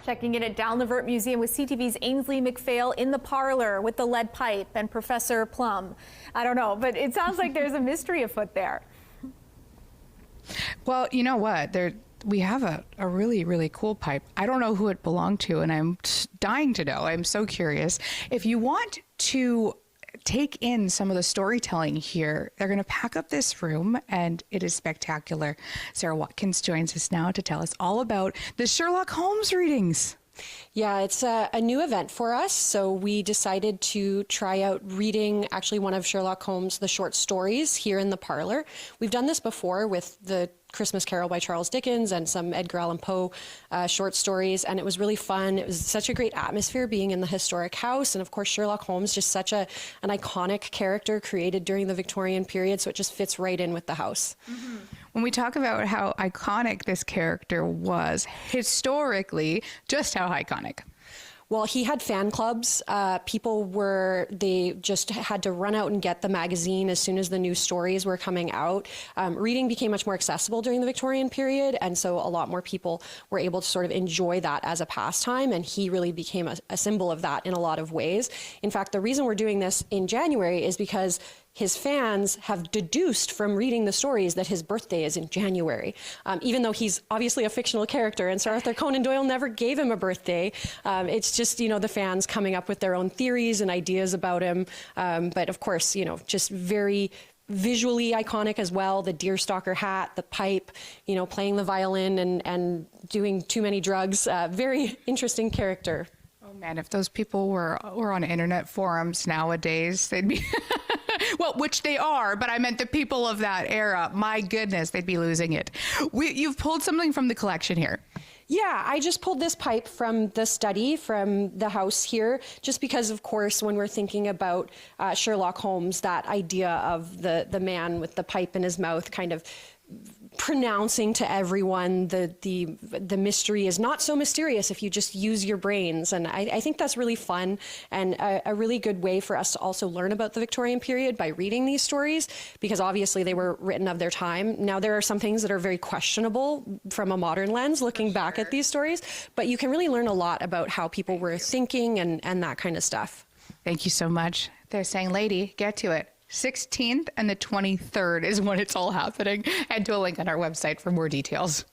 Checking in at Dalnavert Museum with CTV's Ainsley McPhail in the parlor with the lead pipe and Professor Plum. I don't know, but it sounds like there's a mystery afoot there. Well, you know what? We have a really, really cool pipe. I don't know who it belonged to, and I'm dying to know. I'm so curious. If you want to take in some of the storytelling here, they're going to pack up this room, and it is spectacular. Sarah Watkins joins us now to tell us all about the Sherlock Holmes readings. Yeah, it's a new event for us, so we decided to try out reading actually one of Sherlock Holmes' the short stories here in the parlor. We've done this before with the Christmas Carol by Charles Dickens and some Edgar Allan Poe short stories, and it was really fun. It was such a great atmosphere being in the historic house, and of course Sherlock Holmes, just such an iconic character created during the Victorian period, so it just fits right in with the house. Mm-hmm. When we talk about how iconic this character was, historically, just how iconic? Well, he had fan clubs. They just had to run out and get the magazine as soon as the new stories were coming out. Reading became much more accessible during the Victorian period, and so a lot more people were able to sort of enjoy that as a pastime, and he really became a symbol of that in a lot of ways. In fact, the reason we're doing this in January is because his fans have deduced from reading the stories that his birthday is in January. Even though he's obviously a fictional character and Sir Arthur Conan Doyle never gave him a birthday, it's just, the fans coming up with their own theories and ideas about him. But of course, just very visually iconic as well. The deerstalker hat, the pipe, playing the violin and doing too many drugs. Very interesting character. Oh man, if those people were on internet forums nowadays, they'd be... Well, which they are, but I meant the people of that era. My goodness, they'd be losing it. You've pulled something from the collection here. Yeah, I just pulled this pipe from the study, from the house here, just because, of course, when we're thinking about Sherlock Holmes, that idea of the man with the pipe in his mouth kind of pronouncing to everyone the mystery is not so mysterious if you just use your brains. And I think that's really fun and a really good way for us to also learn about the Victorian period by reading these stories, because obviously they were written of their time. Now, there are some things that are very questionable from a modern lens looking back at these stories, but you can really learn a lot about how people were thinking and that kind of stuff. Thank you so much. They're saying, lady, get to it. 16th and the 23rd is when it's all happening. Head to a link on our website for more details.